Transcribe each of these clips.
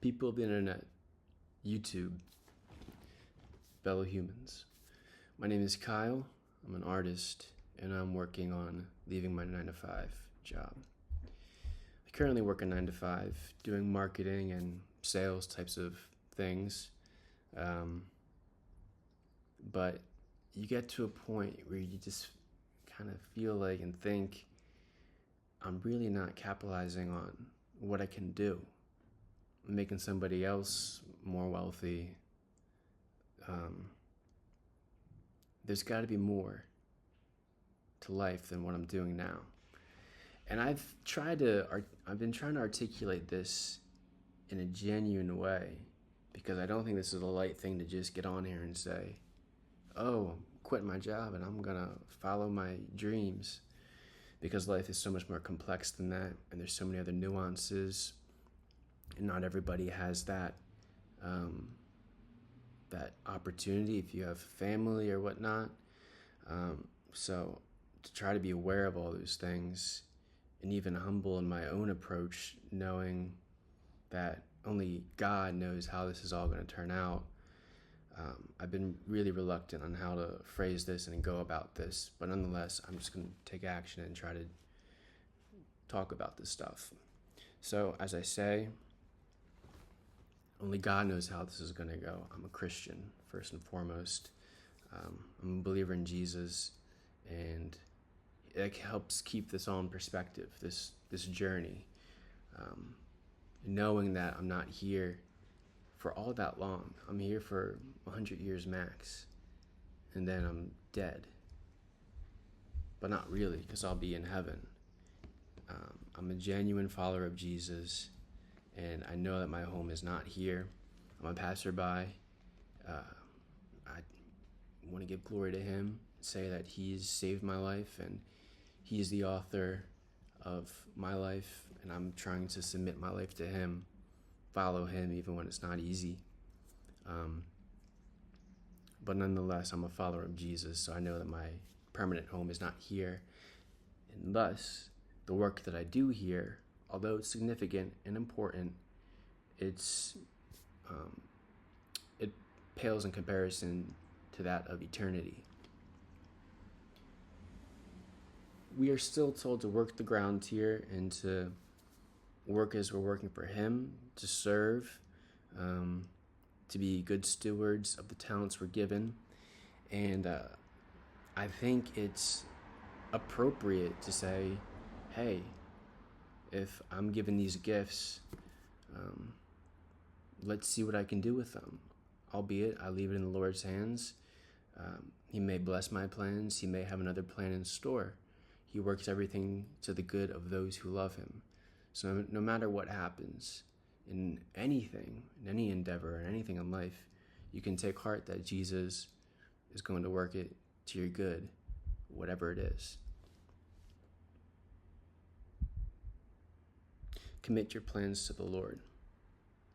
People of the internet, YouTube, fellow humans. My name is Kyle. I'm an artist, and I'm working on leaving my 9 to 5 job. I currently work a 9 to 5, doing marketing and sales types of things. But you get to a point where you just kind of feel like and think, I'm really not capitalizing on what I can do. I'm making somebody else more wealthy. There's got to be more to life than what I'm doing now. And I've been trying to articulate this in a genuine way, because I don't think this is a light thing to just get on here and say, oh, I'm quitting my job and I'm gonna follow my dreams, because life is so much more complex than that, and there's so many other nuances, and not everybody has that opportunity if you have family or whatnot. So to try to be aware of all those things, and even humble in my own approach, knowing that only God knows how this is all going to turn out. I've been really reluctant on how to phrase this and go about this, but nonetheless, I'm just going to take action and try to talk about this stuff. So, as I say, only God knows how this is going to go. I'm a Christian, first and foremost. I'm a believer in Jesus, and it helps keep this all in perspective, this journey. Knowing that I'm not here for all that long. I'm here for 100 years max, and then I'm dead. But not really, because I'll be in heaven. I'm a genuine follower of Jesus, and I know that my home is not here. I'm a passerby. I want to give glory to him, say that he's saved my life, and he's the author of my life, and I'm trying to submit my life to him, follow him even when it's not easy. But nonetheless, I'm a follower of Jesus, so I know that my permanent home is not here, and thus the work that I do here, although it's significant and important, it pales in comparison to that of eternity. We are still told to work the ground here and to work as we're working for him, to serve, to be good stewards of the talents we're given. And I think it's appropriate to say, hey, if I'm given these gifts, let's see what I can do with them. Albeit, I leave it in the Lord's hands. He may bless my plans. He may have another plan in store. He works everything to the good of those who love him. So no matter what happens in anything, in any endeavor, in anything in life, you can take heart that Jesus is going to work it to your good, whatever it is. Commit your plans to the Lord.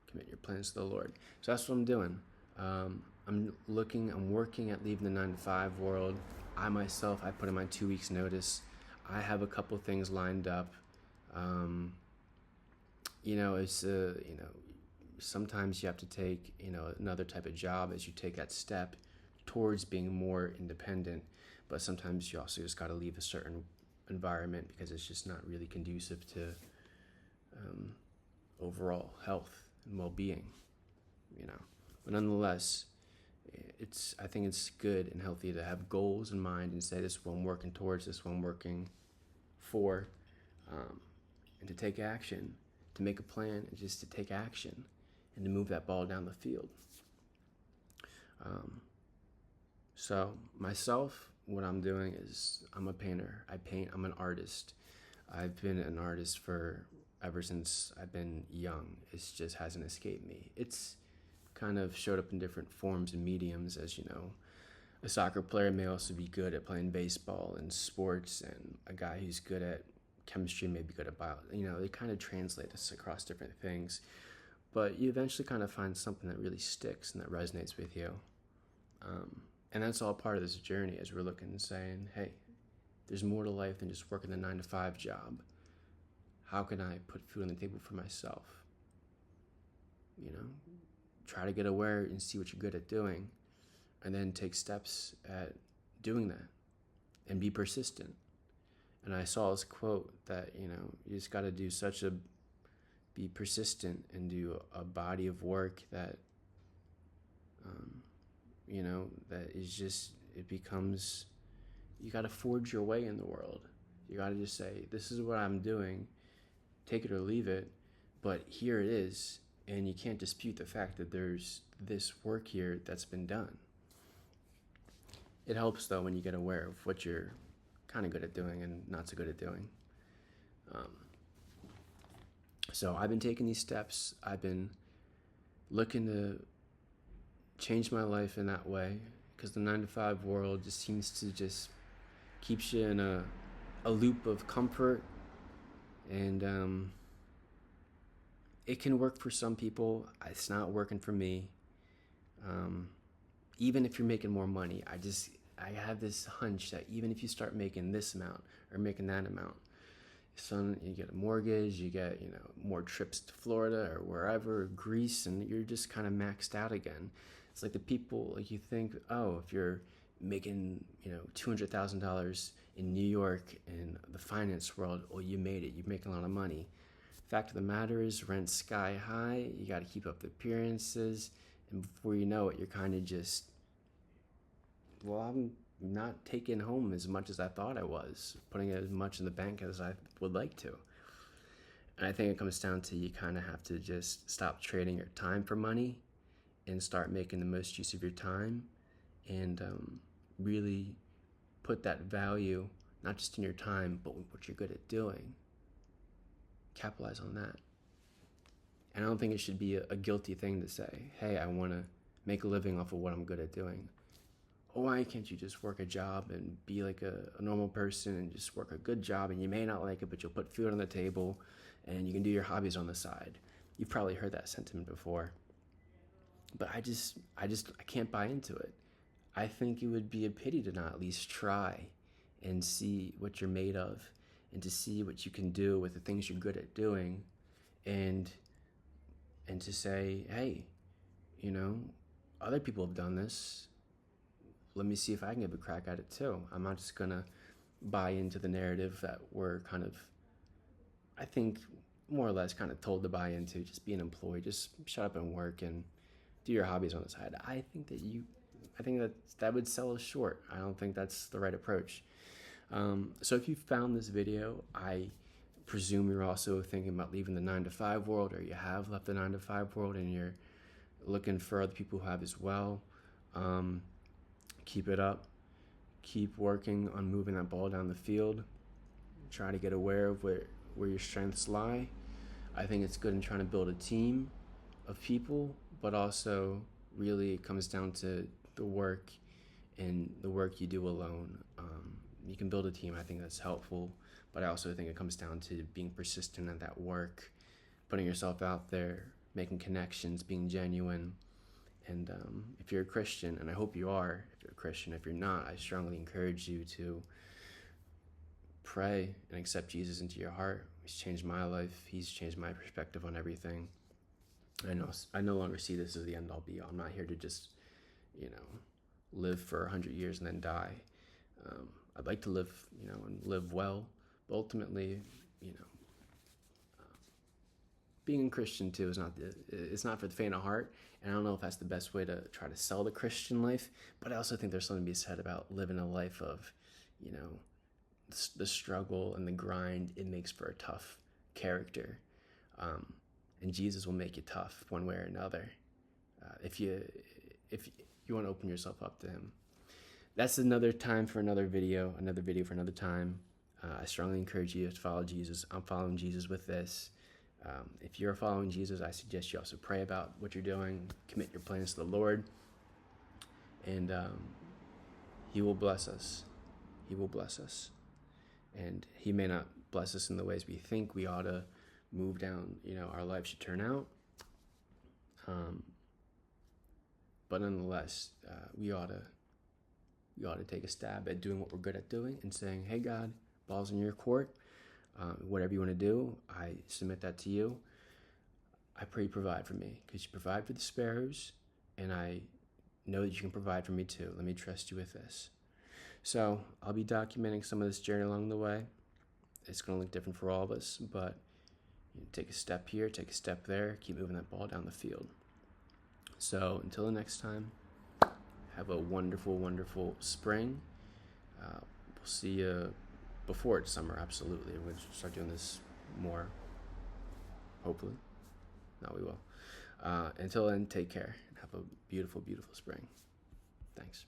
Commit your plans to the Lord. So that's what I'm doing. I'm working at leaving the 9 to 5 world. I myself, I put in my 2 weeks notice. I have a couple things lined up. Sometimes you have to take, another type of job as you take that step towards being more independent. But sometimes you also just got to leave a certain environment because it's just not really conducive to overall health and well-being, But nonetheless, I think it's good and healthy to have goals in mind and say, this is what I'm working towards, this is what I'm working for, and to take action, to make a plan, and just to take action and to move that ball down the field. So myself, what I'm doing is I'm a painter. I paint. I'm an artist. I've been an artist ever since I've been young. It just hasn't escaped me. It's kind of showed up in different forms and mediums, as a soccer player may also be good at playing baseball and sports, and a guy who's good at chemistry may be good at biology. They kind of translate this across different things, but you eventually kind of find something that really sticks and that resonates with you. And that's all part of this journey, as we're looking and saying, hey, there's more to life than just working the 9 to 5 job. How can I put food on the table for myself? you know, try to get aware and see what you're good at doing, and then take steps at doing that and be persistent. And I saw this quote that, you just got to be persistent and do a body of work that, that is just, it becomes, you got to forge your way in the world. You got to just say, this is what I'm doing, take it or leave it, but here it is. And you can't dispute the fact that there's this work here that's been done. It helps, though, when you get aware of what you're kind of good at doing and not so good at doing. So I've been taking these steps. I've been looking to change my life in that way, because the 9-to-5 world just seems to just keeps you in a loop of comfort, and it can work for some people. It's not working for me. Even if you're making more money, I have this hunch that even if you start making this amount or making that amount, you get a mortgage, you get, more trips to Florida or wherever, Greece, and you're just kind of maxed out again. It's like the people, like, you think, oh, if you're making, $200,000 in New York in the finance world, oh, you made it, you're making a lot of money. Fact of the matter is, rent's sky high, you got to keep up the appearances, and before you know it, you're kind of just, well, I'm not taking home as much as I thought I was, putting as much in the bank as I would like to. And I think it comes down to, you kind of have to just stop trading your time for money and start making the most use of your time, and really put that value, not just in your time, but what you're good at doing. Capitalize on that. And I don't think it should be a guilty thing to say, hey, I want to make a living off of what I'm good at doing. Oh, why can't you just work a job and be like a normal person and just work a good job, and you may not like it, but you'll put food on the table and you can do your hobbies on the side. You've probably heard that sentiment before. But I can't buy into it. I think it would be a pity to not at least try and see what you're made of, and to see what you can do with the things you're good at doing, and to say, hey, other people have done this. Let me see if I can give a crack at it too. I'm not just gonna buy into the narrative that we're kind of, I think, more or less kind of told to buy into. Just be an employee, just shut up and work and do your hobbies on the side. I think that would sell us short. I don't think that's the right approach. So if you found this video, I presume you're also thinking about leaving the 9-to-5 world, or you have left the 9-to-5 world and you're looking for other people who have as well. Keep it up. Keep working on moving that ball down the field. Try to get aware of where your strengths lie. I think it's good in trying to build a team of people, but also really it comes down to the work and the work you do alone. You can build a team. I think that's helpful, but I also think it comes down to being persistent at that work, putting yourself out there, making connections, being genuine. And if you're a Christian, and I hope you are, if you're a Christian, if you're not, I strongly encourage you to pray and accept Jesus into your heart. He's changed my life. He's changed my perspective on everything. I no longer see this as the end all be all. I'm not here to just, live for 100 years and then die. I'd like to live, and live well, but ultimately, being a Christian too it's not for the faint of heart. And I don't know if that's the best way to try to sell the Christian life, but I also think there's something to be said about living a life of, the struggle and the grind. It makes for a tough character. And Jesus will make you tough one way or another. If you want to open yourself up to him. That's another time for another video for another time. I strongly encourage you to follow Jesus. I'm following Jesus with this. If you're following Jesus, I suggest you also pray about what you're doing, commit your plans to the Lord, and he will bless us. He will bless us. And he may not bless us in the ways we think we ought to move down, our life should turn out. But nonetheless, we ought to take a stab at doing what we're good at doing and saying, hey, God, ball's in your court. Whatever you want to do, I submit that to you. I pray you provide for me, because you provide for the sparrows, and I know that you can provide for me too. Let me trust you with this. So I'll be documenting some of this journey along the way. It's going to look different for all of us, but take a step here, take a step there, keep moving that ball down the field. So until the next time, have a wonderful, wonderful spring. We'll see you before it's summer, absolutely. We're going to start doing this more, hopefully. No, we will. Until then, take care and have a beautiful, beautiful spring. Thanks.